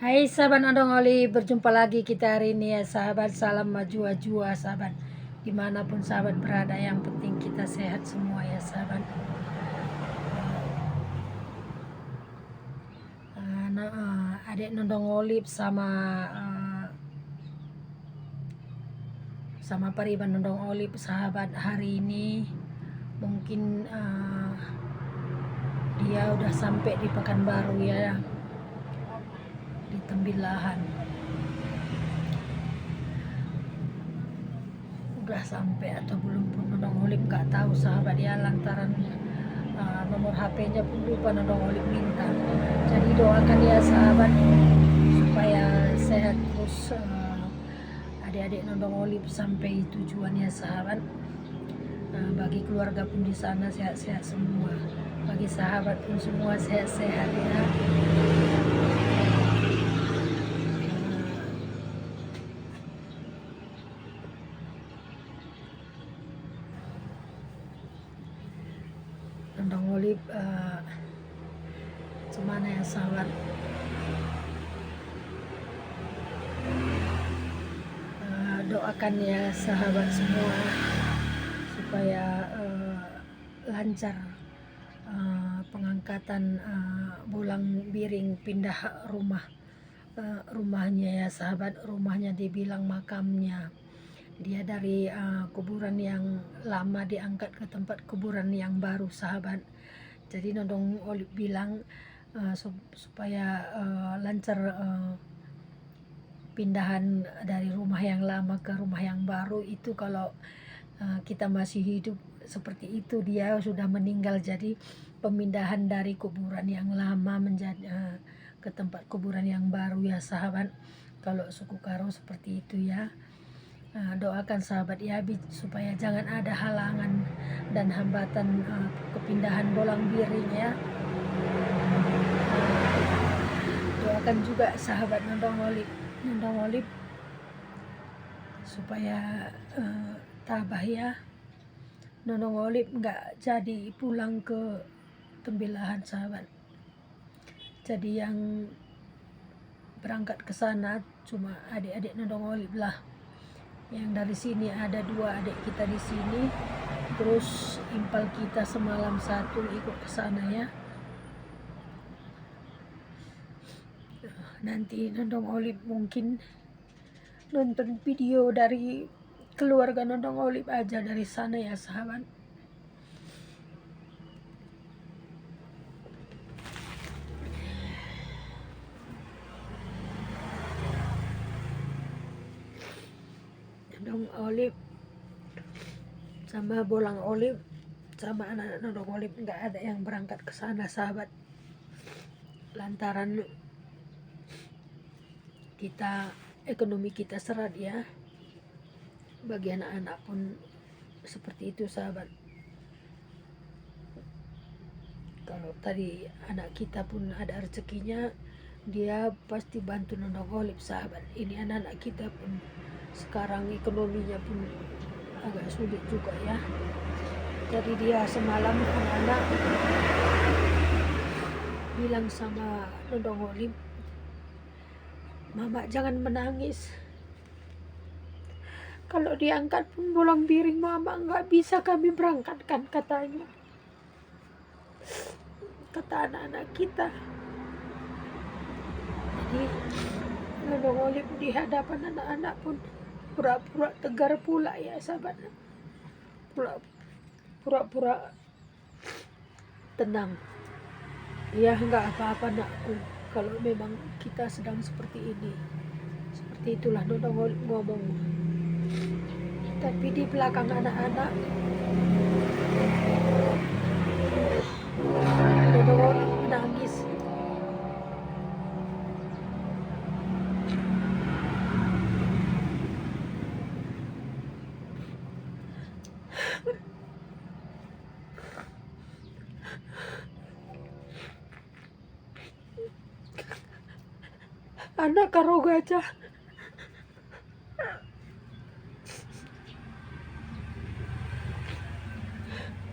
Hai sahabat Odong Oli, berjumpa lagi kita hari ini ya sahabat. Salam maju-jua sahabat, dimanapun sahabat berada, yang penting kita sehat semua ya sahabat. Adik Nondong Oli sama Pariban Nondong Oli sahabat, hari ini mungkin dia udah sampai di Pekanbaru ya, di Tembilahan. Udah sampai atau belum pun Nondong Olip nggak tahu sahabat ya, lantaran nomor HP-nya pun lupa Nondong Olip minta. Jadi doakan ya sahabat supaya sehat terus, adik-adik Nondong Olip sampai tujuan ya sahabat. Bagi keluarga pun di sana sehat-sehat semua, bagi sahabat pun semua sehat-sehat ya. Nondong Olip gimana ya sahabat, doakan ya sahabat semua supaya lancar pengangkatan Bolang Biring, pindah rumahnya ya sahabat. Rumahnya dibilang makamnya, dia dari kuburan yang lama diangkat ke tempat kuburan yang baru sahabat. Jadi Nondong Olip bilang supaya lancar pindahan dari rumah yang lama ke rumah yang baru itu. Kalau kita masih hidup seperti itu, dia sudah meninggal, jadi pemindahan dari kuburan yang lama menjadi ke tempat kuburan yang baru ya sahabat. Kalau suku Karo seperti itu ya. Doakan sahabat ya supaya jangan ada halangan dan hambatan kepindahan Bolang Biring ya. Doakan juga sahabat Nondong Olip supaya tabah ya. Nondong Olip nggak jadi pulang ke Tembilahan sahabat. Jadi yang berangkat ke sana cuma adik-adik Nondong Olip lah. Yang dari sini ada 2 adik kita di sini, terus impal kita semalam 1 ikut ke sana ya. Nanti Nondong Olip mungkin nonton video dari keluarga Nondong Olip aja dari sana ya sahabat. Nondong Olip sama Bolang Olip sama anak-anak Nondong Olip nggak ada yang berangkat ke sana sahabat, lantaran kita ekonomi kita seret ya. Bagi anak-anak pun seperti itu sahabat. Kalau tadi anak kita pun ada rezekinya, dia pasti bantu Nondong Olip sahabat. Ini anak-anak kita pun sekarang ekonominya pun agak sulit juga ya. Jadi dia semalam anak-anak bilang sama Nondong Olip, "Mama jangan menangis. Kalau diangkat pun Bolang Biring Mama nggak bisa kami berangkatkan," katanya. Kata anak-anak kita. Jadi Nondong Olip di hadapan anak-anak pun pura-pura tegar pula ya sahabat. Pura-pura tenang. Ya nggak apa-apa nakku, kalau memang kita sedang seperti ini. Seperti itulah Nondong Olip ngomong. Tapi di belakang anak-anak Nondong Olip menangis. Anak karo gajah.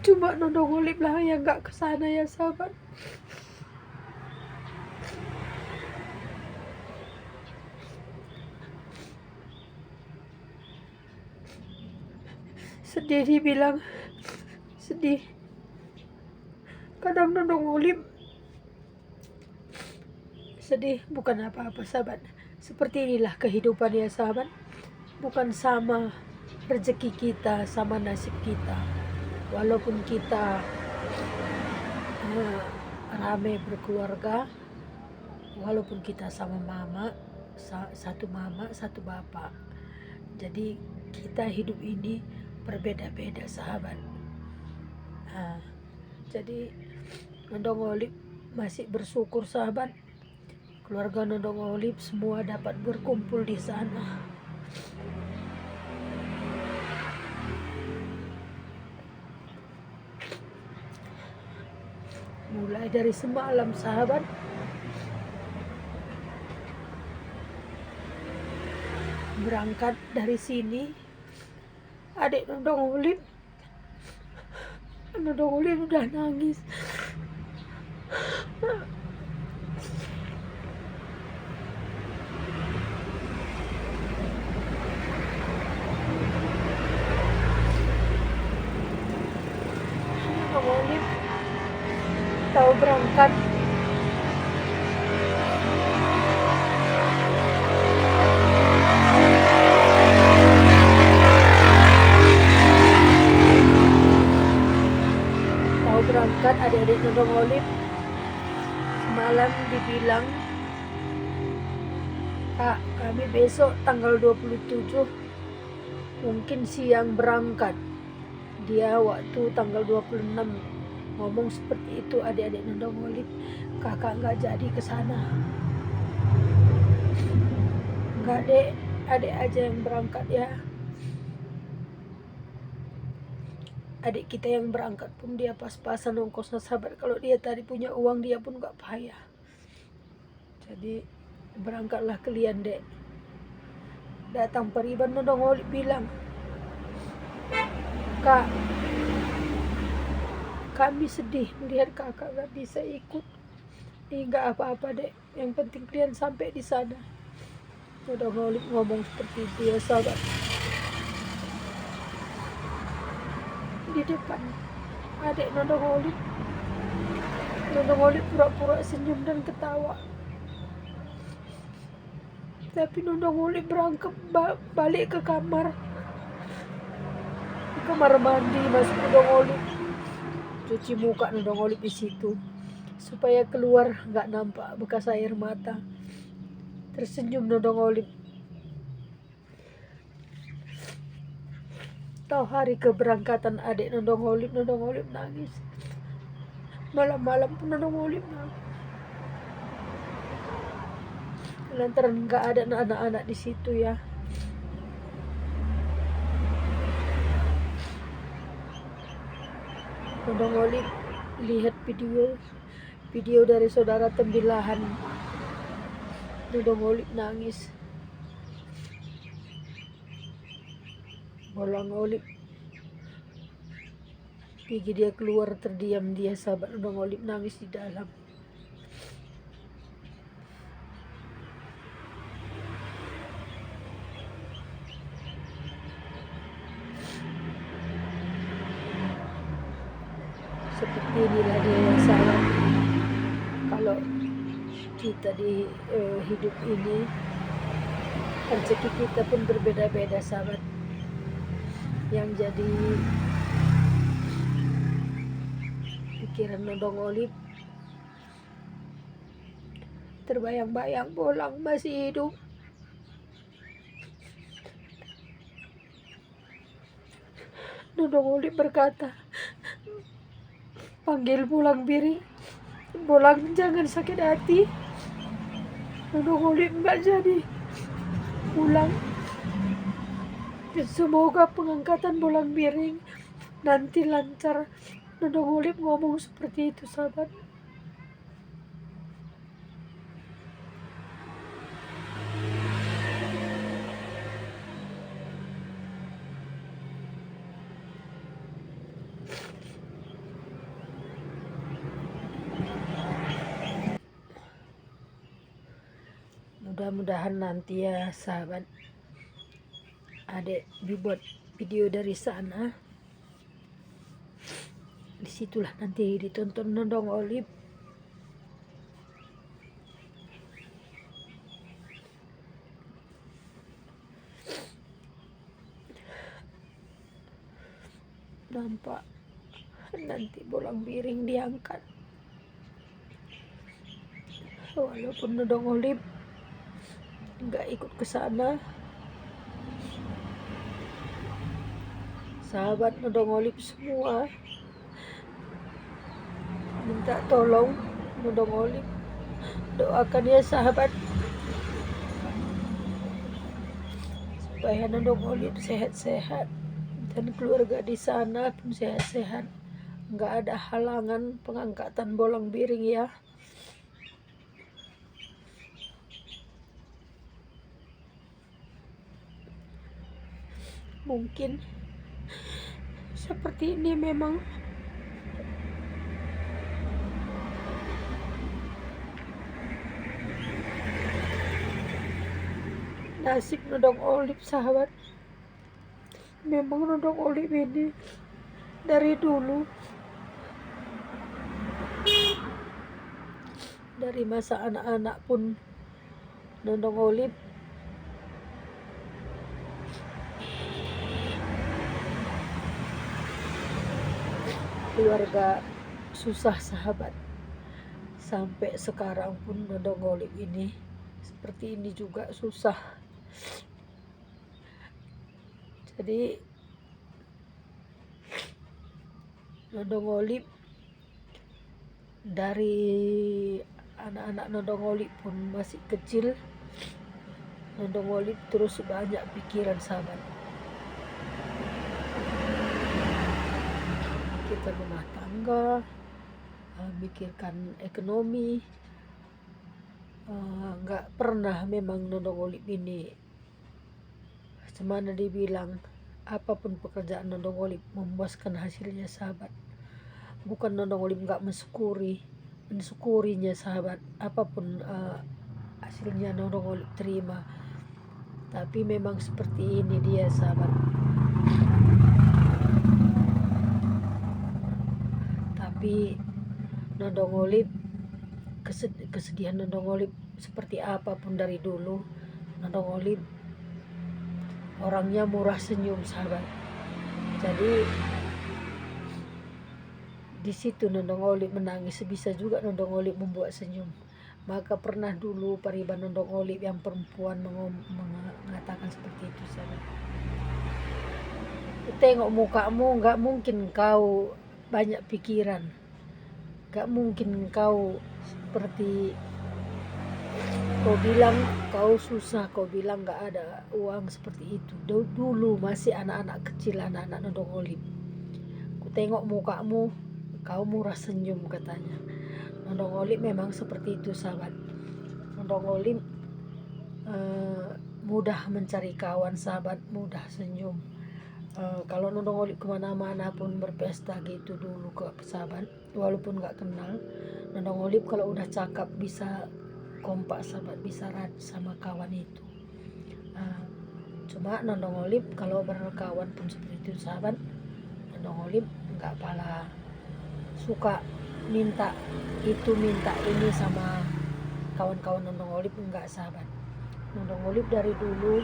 Cuma Nondong Olip lah yang nggak kesana ya sahabat. Sedih dibilang sedih. Kadang Nodong Olip sedih bukan apa-apa sahabat. Seperti inilah kehidupan ya sahabat. Bukan sama rezeki kita, sama nasib kita. Walaupun kita rame berkeluarga, walaupun kita sama mama, satu mama, satu bapak. Jadi kita hidup ini berbeda-beda sahabat. Jadi Nodong Olip masih bersyukur sahabat. Keluarga Nodong Olip semua dapat berkumpul di sana. Mulai dari semalam sahabat, berangkat dari sini, adik Nodong Olip udah nangis. Nodong Olip tahu berangkat adik-adik Nodong Olip semalam dibilang, Kak, kami besok tanggal 27 mungkin siang berangkat. Dia waktu tanggal 26 ngomong seperti itu adik-adik Nodong Olip. Kakak nggak jadi ke sana. Nggak, Dek, adik aja yang berangkat ya. Adik kita yang berangkat pun dia pas-pasan ongkosnya sahabat. Kalau dia tadi punya uang dia pun gak payah. Jadi berangkatlah kalian, Dek. Datang Pariban Nodong Olip bilang, Kak, kami sedih melihat kakak gak bisa ikut. Gak apa-apa, Dek, yang penting kalian sampai di sana. Nodong Olip ngomong seperti itu ya sahabat. Di depan adik Nodong Olip pura-pura senyum dan ketawa. Tapi Nodong Olip berangkat balik ke kamar mandi, masuk Nodong Olip cuci muka Nodong Olip di situ supaya keluar nggak nampak bekas air mata. Tersenyum Nodong Olip. Tahu hari keberangkatan adik Nodong Olip nangis. Malam-malam pun Nodong Olip nangis. Lantaran nggak ada anak-anak di situ ya. Nodong Olip lihat video dari saudara tembilahan. Nodong Olip nangis. Bolang Olip pergi, dia keluar terdiam, dia sahabat. Nodong Olip nangis di dalam. Seperti inilah dia yang salah. Kalau kita di hidup ini, rezeki kita pun berbeda-beda sahabat. Yang jadi pikiran Nodong Olip, terbayang-bayang Bolang masih hidup. Nodong Olip berkata, panggil Bolang Biring, Bolang jangan sakit hati. Nodong Olip nggak jadi pulang. Semoga pengangkatan Bolang Biring nanti lancar. Nodong Olip ngomong seperti itu sahabat. Mudah-mudahan nanti ya sahabat, adik video dari sana. Disitulah nanti ditonton Nondong Olip. Nampak nanti bolang biring diangkat, walaupun Nondong Olip nggak ikut ke sana. Sahabat Nondong Olip semua minta tolong Nondong Olip, doakan ya sahabat, supaya Nondong Olip sehat-sehat dan keluarga di sana pun sehat-sehat, nggak ada halangan pengangkatan bolang biring ya. Mungkin seperti ini memang nasib Nondong Olip sahabat. Memang Nondong Olip ini dari dulu, dari masa anak-anak pun Nondong Olip keluarga susah sahabat. Sampai sekarang pun Nondong Olip ini seperti ini juga susah. Jadi Nondong Olip dari anak-anak Nondong Olip pun masih kecil, Nondong Olip terus banyak pikiran sahabat. Kita rumah tangga, mikirkan ekonomi, nggak pernah memang Nondong Olip ini, semana dibilang apapun pekerjaan Nondong Olip memuaskan hasilnya sahabat. Bukan Nondong Olip nggak mensyukurinya sahabat, apapun hasilnya Nondong Olip terima, tapi memang seperti ini dia sahabat. Tapi Nondong Olip, kesedihan Nondong Olip seperti apapun dari dulu, Nondong Olip orangnya murah senyum sahabat. Jadi di situ Nondong Olip menangis, bisa juga Nondong Olip membuat senyum. Maka pernah dulu pariban Nondong Olip yang perempuan mengatakan seperti itu sahabat. Tengok mukamu, nggak mungkin kau banyak pikiran, nggak mungkin kau seperti kau bilang kau susah, kau bilang nggak ada uang seperti itu. Dulu masih anak-anak kecil, anak-anak Nondong Olip. Ku tengok mukamu, kau murah senyum katanya. Nondong Olip memang seperti itu sahabat. Nondong Olip mudah mencari kawan sahabat, mudah senyum. Kalau Nondong Olip kemana-mana pun berpesta gitu dulu ke sahabat, walaupun nggak kenal, Nondong Olip kalau udah cakap bisa kompak sahabat, bisa rad sama kawan itu. Cuma Nondong Olip kalau berkawan pun seperti itu sahabat. Nondong Olip nggak pala suka minta itu minta ini sama kawan-kawan Nondong Olip, enggak sahabat. Nondong Olip dari dulu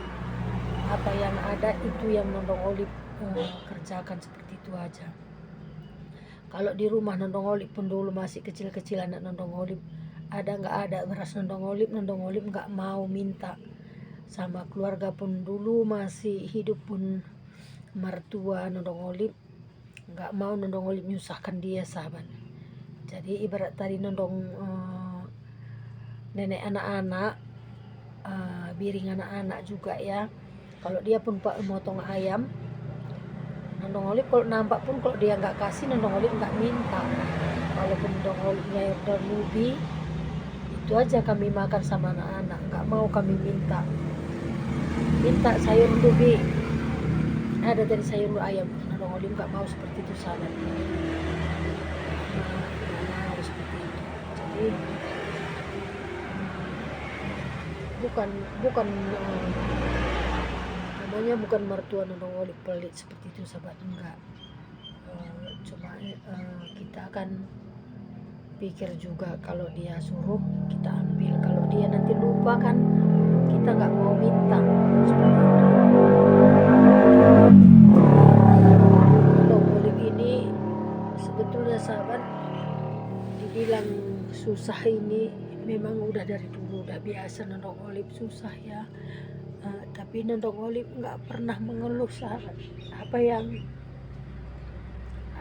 apa yang ada itu yang Nondong Olip kerjakan, seperti itu aja. Kalau di rumah Nondong Olip pun dulu masih kecil-kecil anak Nondong Olip, ada nggak ada beras Nondong Olip nggak mau minta sama keluarga pun. Dulu masih hidup pun mertua Nondong Olip nggak mau Nondong Olip menyusahkan dia sahabat. Jadi ibarat tadi Nondong nenek anak-anak, biring anak-anak juga ya. Kalau dia pun motong ayam, Nondong Olip kalau nampak pun kalau dia nggak kasih, Nondong Olip nggak minta. Walaupun Nondong Olipnya udah lubi, itu aja kami makan sama anak-anak, nggak mau kami minta sayur lubi, ada dari sayur ayam. Nondong Olip nggak mau seperti itu sahabat. Nah, seperti itu. Jadi bukan namanya bukan mertua nodong olip pelit seperti itu sahabat, enggak. Cuma kita akan pikir juga, kalau dia suruh kita ambil, kalau dia nanti lupa kan kita nggak mau minta, seperti itu. Nodong olip ini sebetulnya sahabat, dibilang susah ini memang udah dari dulu udah biasa nodong olip susah ya. Tapi nodong olip nggak pernah mengeluh sahabat. Apa yang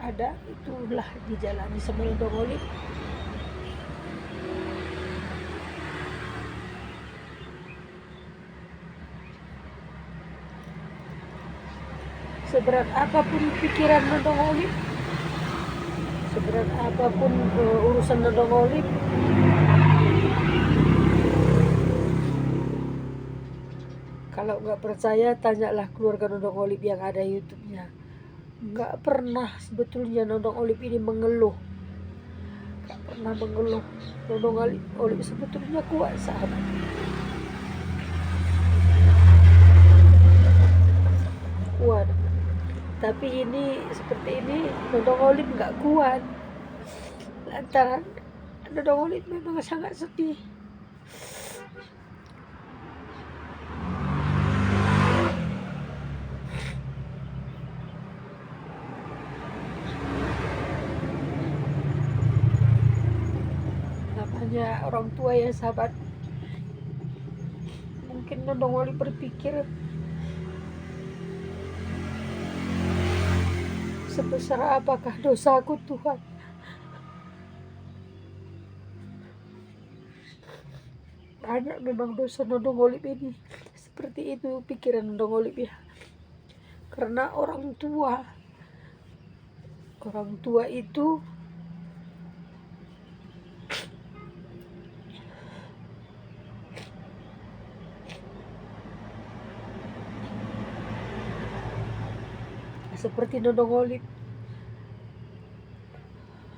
ada itulah dijalani sama nodong olip. Seberat apapun pikiran nodong olip, seberat apapun urusan nodong olip, kalau nggak percaya tanyalah keluarga nodong olip yang ada YouTube-nya. Nggak pernah sebetulnya nodong olip ini mengeluh, nggak pernah mengeluh. Nodong olip sebetulnya kuat sahabat. Kuat. Tapi ini seperti ini nodong olip nggak kuat, lantaran nodong olip memang sangat sedih. Namanya orang tua ya sahabat, mungkin nodong olip berpikir, sebesar apakah dosaku Tuhan? Banyak memang dosa nodong olip ini. Seperti itu pikiran nodong olip ya. Karena orang tua itu seperti nodong olip.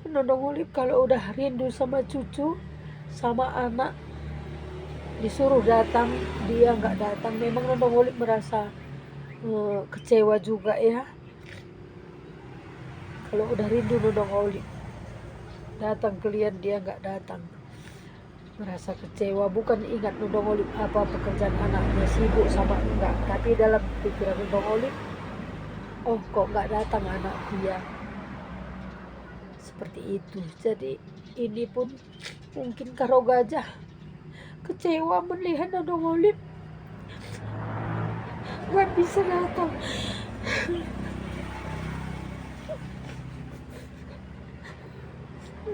Nodong olip kalau udah rindu sama cucu, sama anak, disuruh datang dia nggak datang, memang nodong olip merasa kecewa juga ya. Kalau udah rindu nodong olip, datang kalian dia nggak datang, merasa kecewa. Bukan ingat nodong olip apa pekerjaan anaknya, sibuk sama enggak, tapi dalam pikiran nodong olip, oh kok nggak datang anak dia, seperti itu. Jadi ini pun mungkin Karo Gajah kecewa melihat nodong olip nggak bisa datang.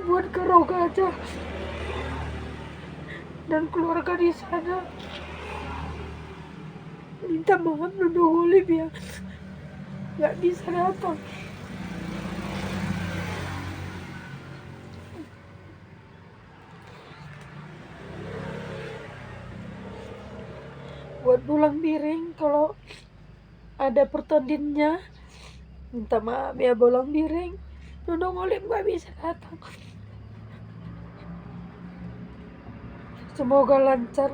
Buat Karo Gajah dan keluarga di sana, minta maaf nodong olip ya nggak bisa datang. Buat Bolang Biring, kalau ada pertandingannya, minta maaf ya Bolang Biring, nodong olip nggak bisa datang. Semoga lancar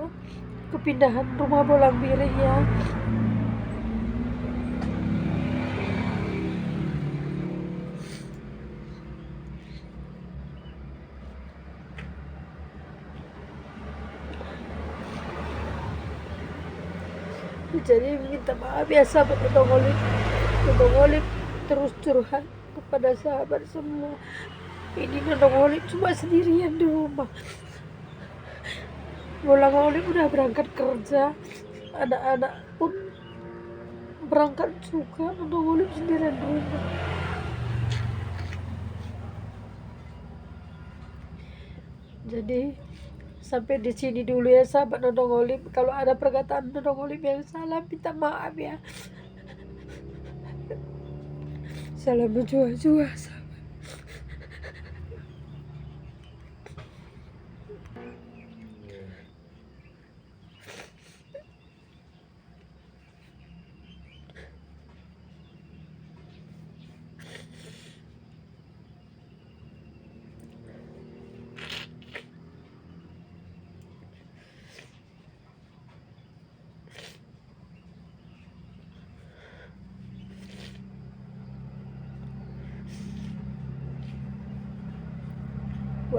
kepindahan rumah Bolang Biring ya. Jadi minta maaf ya sahabat nodong olip. Nodong olip terus curhat kepada sahabat semua. Ini nodong olip cuma sendirian di rumah. Bolang olip udah berangkat kerja, anak-anak pun berangkat juga, nodong olip sendirian di rumah. Jadi sampai di sini dulu ya sahabat nodong olip. Kalau ada perkataan nodong olip yang salah, minta maaf ya. Salam menjua-jua sahabat.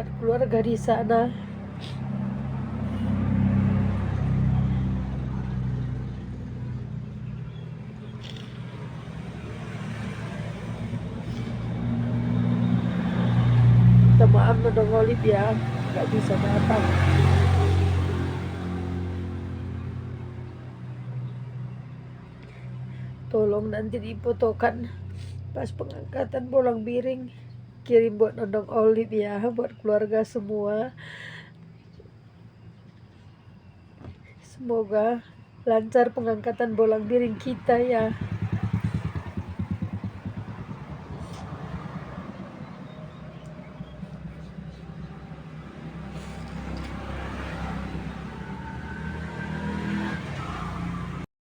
buat keluarga di sana. Minta maaf Nodong Olive ya, nggak bisa datang. Tolong nanti difotokan pas pengangkatan bolang biring, kirim buat Nodong Olive ya, buat keluarga semua. Semoga lancar pengangkatan bolang biring kita ya.